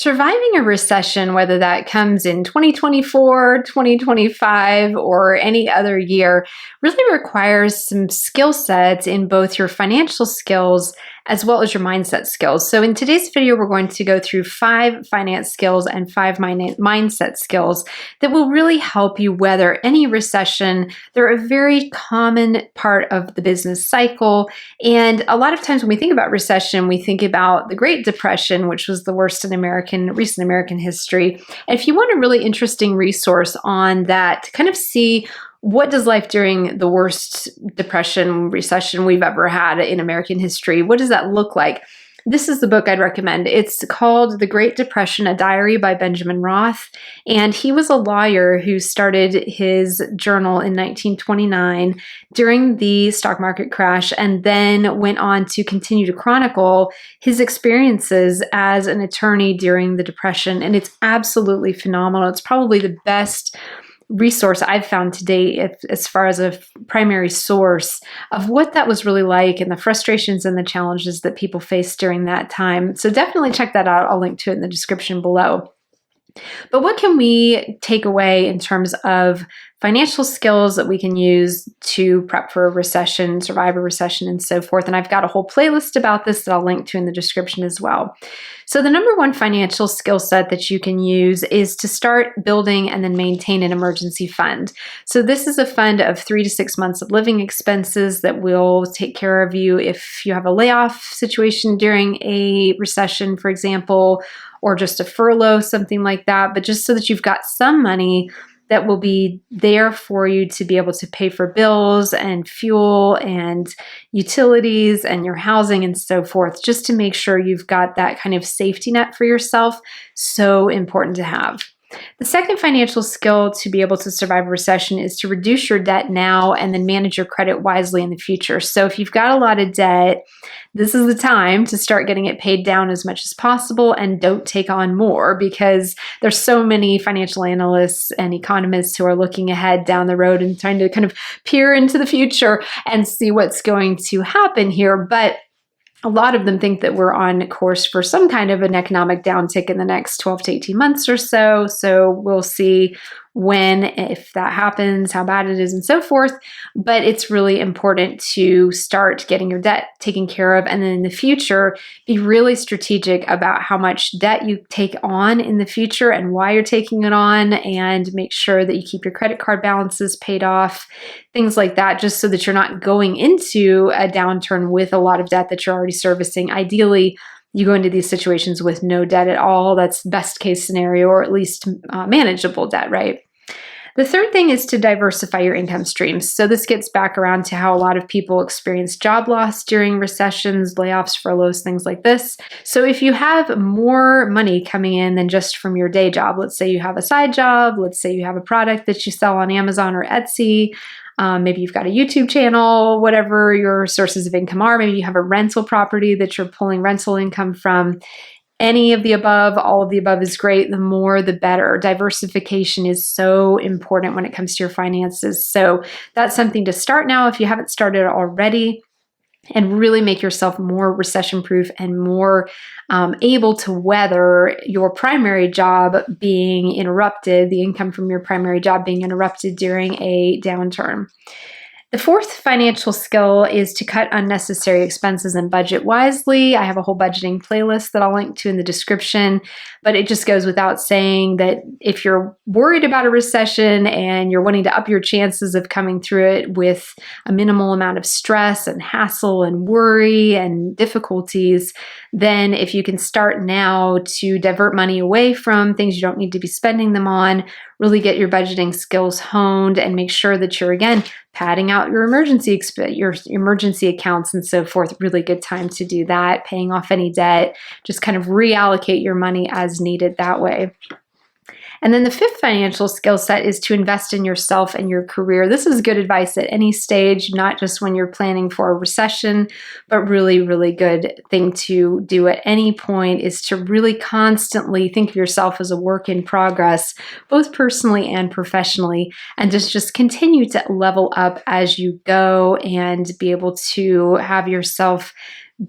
Surviving a recession, whether that comes in 2024, 2025, or any other year, really requires some skill sets in both your financial skills as well as your mindset skills. So in today's video, we're going to go through 5 finance skills and 5 mindset skills that will really help you weather any recession. They're a very common part of the business cycle. And a lot of times when we think about recession, we think about the Great Depression, which was the worst in recent American history. And if you want a really interesting resource on that to kind of see what does life during the worst depression, recession we've ever had in American history, what does that look like? This is the book I'd recommend. It's called The Great Depression, A Diary by Benjamin Roth. And he was a lawyer who started his journal in 1929 during the stock market crash, and then went on to continue to chronicle his experiences as an attorney during the Depression. And it's absolutely phenomenal. It's probably the best resource I've found to date as far as a primary source of what that was really like and the frustrations and the challenges that people faced during that time. So definitely check that out. I'll link to it in the description below. But what can we take away in terms of financial skills that we can use to prep for a recession, survive a recession, and so forth? And I've got a whole playlist about this that I'll link to in the description as well. So the number one financial skill set that you can use is to start building and then maintain an emergency fund. So this is a fund of 3 to 6 months of living expenses that will take care of you if you have a layoff situation during a recession, for example, or just a furlough, something like that, but just so that you've got some money that will be there for you to be able to pay for bills and fuel and utilities and your housing and so forth, just to make sure you've got that kind of safety net for yourself. So important to have. The second financial skill to be able to survive a recession is to reduce your debt now and then manage your credit wisely in the future. So if you've got a lot of debt, this is the time to start getting it paid down as much as possible, and don't take on more, because there's so many financial analysts and economists who are looking ahead down the road and trying to kind of peer into the future and see what's going to happen here. But a lot of them think that we're on course for some kind of an economic downtick in the next 12 to 18 months or so. So we'll see when, if that happens, how bad it is, and so forth. But it's really important to start getting your debt taken care of. And then in the future, be really strategic about how much debt you take on in the future and why you're taking it on, and make sure that you keep your credit card balances paid off, things like that, just so that you're not going into a downturn with a lot of debt that you're already servicing. Ideally, you go into these situations with no debt at all. That's best case scenario, or at least manageable debt, right? The third thing is to diversify your income streams. So this gets back around to how a lot of people experience job loss during recessions, layoffs, furloughs, things like this. So if you have more money coming in than just from your day job, let's say you have a side job, let's say you have a product that you sell on Amazon or Etsy, maybe you've got a YouTube channel, whatever your sources of income are. Maybe you have a rental property that you're pulling rental income from. Any of the above, all of the above is great. The more, the better. Diversification is so important when it comes to your finances. So that's something to start now if you haven't started already, and really make yourself more recession-proof and more able to weather your primary job being interrupted, the income from your primary job being interrupted during a downturn. The fourth financial skill is to cut unnecessary expenses and budget wisely. I have a whole budgeting playlist that I'll link to in the description, but it just goes without saying that if you're worried about a recession and you're wanting to up your chances of coming through it with a minimal amount of stress and hassle and worry and difficulties, then if you can start now to divert money away from things you don't need to be spending them on, really get your budgeting skills honed, and make sure that you're, again, padding out your emergency accounts and so forth. Really good time to do that, paying off any debt, just kind of reallocate your money as needed that way. And then the fifth financial skill set is to invest in yourself and your career. This is good advice at any stage, not just when you're planning for a recession, but really, really good thing to do at any point is to really constantly think of yourself as a work in progress, both personally and professionally, and just continue to level up as you go and be able to have yourself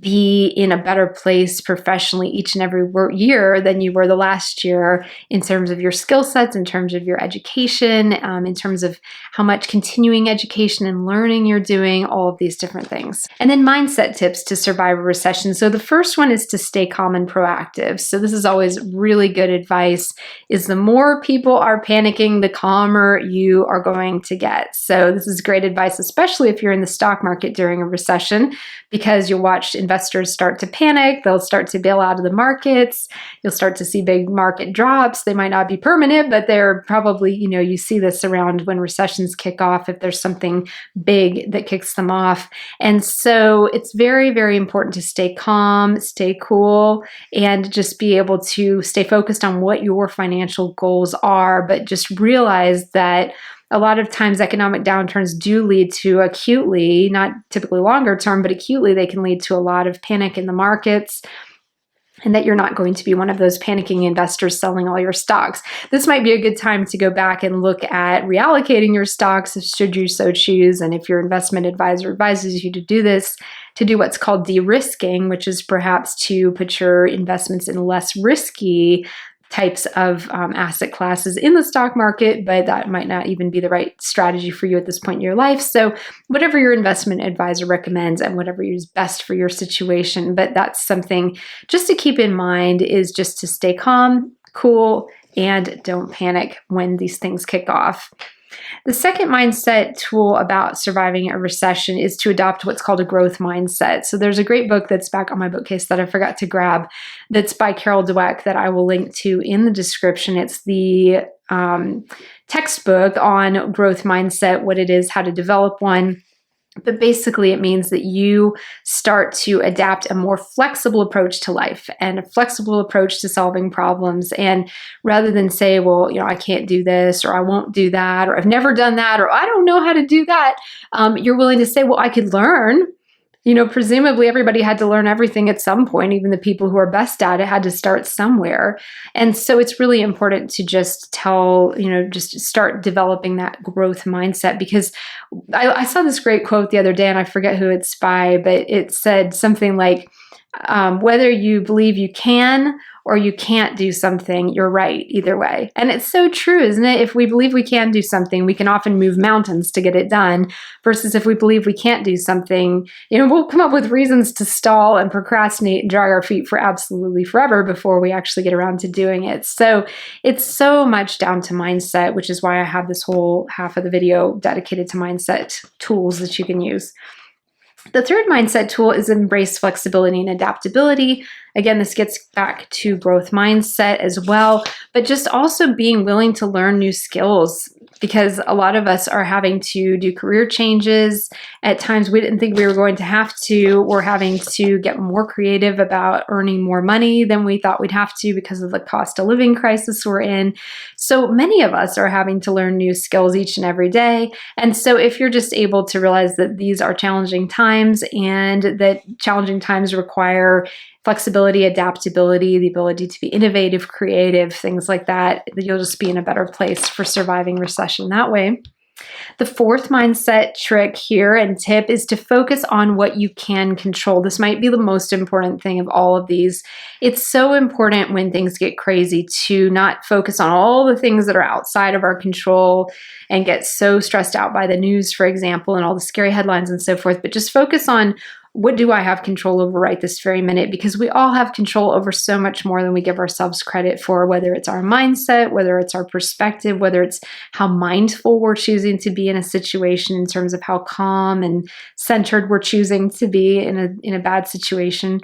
be in a better place professionally each and every year than you were the last year in terms of your skill sets, in terms of your education, in terms of how much continuing education and learning you're doing, all of these different things. And then mindset tips to survive a recession. So the first one is to stay calm and proactive. So this is always really good advice, is the more people are panicking, the calmer you are going to get. So this is great advice, especially if you're in the stock market during a recession, because you'll watch investors start to panic. They'll start to bail out of the markets. You'll start to see big market drops. They might not be permanent, but they're probably, you see this around when recessions kick off, if there's something big that kicks them off. And so it's very, very important to stay calm, stay cool, and just be able to stay focused on what your financial goals are, but just realize that a lot of times economic downturns do lead to acutely, not typically longer term, but acutely, they can lead to a lot of panic in the markets, and that you're not going to be one of those panicking investors selling all your stocks. This might be a good time to go back and look at reallocating your stocks should you so choose. And if your investment advisor advises you to do this, to do what's called de-risking, which is perhaps to put your investments in less risky types of asset classes in the stock market, but that might not even be the right strategy for you at this point in your life. So whatever your investment advisor recommends and whatever is best for your situation, but that's something just to keep in mind, is just to stay calm, cool, and don't panic when these things kick off. The second mindset tool about surviving a recession is to adopt what's called a growth mindset. So there's a great book that's back on my bookcase that I forgot to grab, that's by Carol Dweck, that I will link to in the description. It's the textbook on growth mindset, what it is, how to develop one. But basically, it means that you start to adapt a more flexible approach to life and a flexible approach to solving problems. And rather than say, well, I can't do this, or I won't do that, or I've never done that, or I don't know how to do that, you're willing to say, well, I could learn. Presumably everybody had to learn everything at some point. Even the people who are best at it had to start somewhere. And so it's really important to just just start developing that growth mindset, because I saw this great quote the other day, and I forget who it's by, but it said something like, whether you believe you can or you can't do something, you're right either way. And it's so true, isn't it? If we believe we can do something, we can often move mountains to get it done, versus if we believe we can't do something, we'll come up with reasons to stall and procrastinate and drag our feet for absolutely forever before we actually get around to doing it. So it's so much down to mindset, which is why I have this whole half of the video dedicated to mindset tools that you can use. The third mindset tool is embrace flexibility and adaptability. Again, this gets back to growth mindset as well, but just also being willing to learn new skills, because a lot of us are having to do career changes. At times we didn't think we were going to have to. We're having to get more creative about earning more money than we thought we'd have to because of the cost of living crisis we're in. So many of us are having to learn new skills each and every day. And so if you're just able to realize that these are challenging times, and that challenging times require flexibility, adaptability, the ability to be innovative, creative, things like that, you'll just be in a better place for surviving recession that way. The fourth mindset trick here and tip is to focus on what you can control. This might be the most important thing of all of these. It's so important when things get crazy to not focus on all the things that are outside of our control and get so stressed out by the news, for example, and all the scary headlines and so forth, but just focus on, what do I have control over right this very minute? Because we all have control over so much more than we give ourselves credit for, whether it's our mindset, whether it's our perspective, whether it's how mindful we're choosing to be in a situation in terms of how calm and centered we're choosing to be in a bad situation.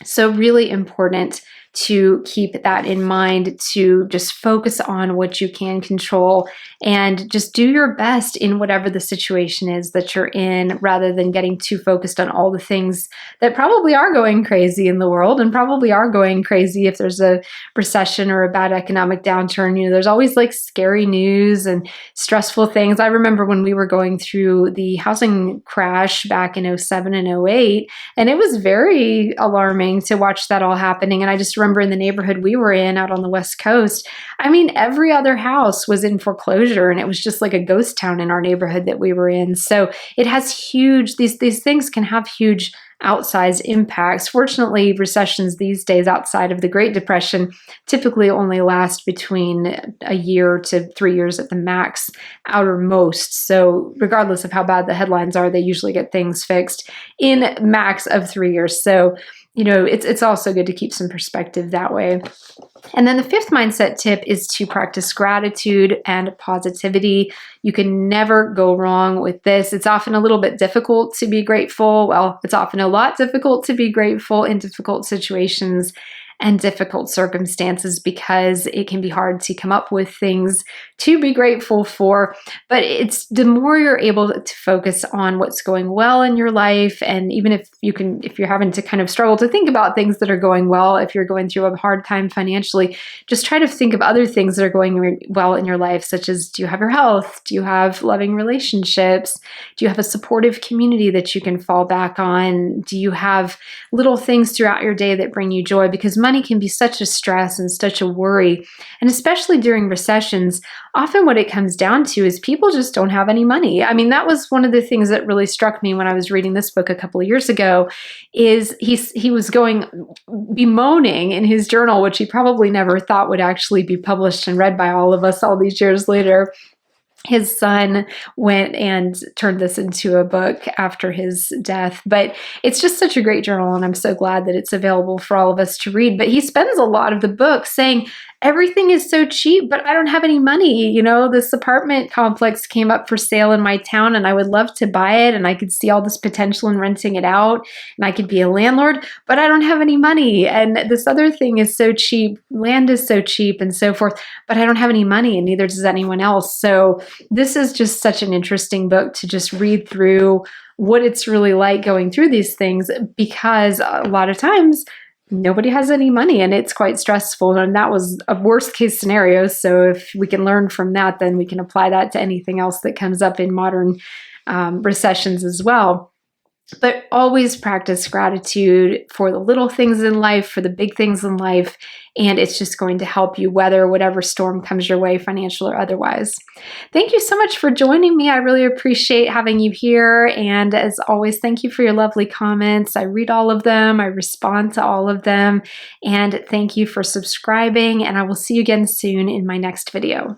So really important to keep that in mind, to just focus on what you can control and just do your best in whatever the situation is that you're in, rather than getting too focused on all the things that probably are going crazy in the world and probably are going crazy if there's a recession or a bad economic downturn. There's always like scary news and stressful things. I remember when we were going through the housing crash back in 07 and 08, and it was very alarming harrowing to watch that all happening. And I just remember in the neighborhood we were in out on the West Coast, I mean, every other house was in foreclosure, and it was just like a ghost town in our neighborhood that we were in. So it has huge, these things can have huge outsized impacts. Fortunately, recessions these days outside of the Great Depression typically only last between a year to 3 years at the max, outermost. So regardless of how bad the headlines are, they usually get things fixed in max of 3 years. So, you know, it's also good to keep some perspective that way. And then the fifth mindset tip is to practice gratitude and positivity. You can never go wrong with this. It's often a little bit difficult to be grateful. Well, it's often a lot difficult to be grateful in difficult situations and difficult circumstances because it can be hard to come up with things to be grateful for. But it's the more you're able to focus on what's going well in your life, and even if you're having to kind of struggle to think about things that are going well, if you're going through a hard time financially, just try to think of other things that are going well in your life, such as, do you have your health? Do you have loving relationships? Do you have a supportive community that you can fall back on? Do you have little things throughout your day that bring you joy? Because money can be such a stress and such a worry. And especially during recessions, often what it comes down to is people just don't have any money. I mean, that was one of the things that really struck me when I was reading this book a couple of years ago, is he was bemoaning in his journal, which he probably never thought would actually be published and read by all of us all these years later. His son went and turned this into a book after his death. But it's just such a great journal, and I'm so glad that it's available for all of us to read. But he spends a lot of the book saying, everything is so cheap, but I don't have any money. You know, this apartment complex came up for sale in my town, and I would love to buy it, and I could see all this potential in renting it out, and I could be a landlord, but I don't have any money. And this other thing is so cheap, land is so cheap, and so forth, but I don't have any money, and neither does anyone else. So this is just such an interesting book to just read through what it's really like going through these things, because a lot of times nobody has any money and it's quite stressful. And that was a worst case scenario. So if we can learn from that, then we can apply that to anything else that comes up in modern recessions as well. But always practice gratitude for the little things in life, for the big things in life, and it's just going to help you weather whatever storm comes your way, financial or otherwise. Thank you so much for joining me. I really appreciate having you here, and as always, thank you for your lovely comments. I read all of them, I respond to all of them, and thank you for subscribing, and I will see you again soon in my next video.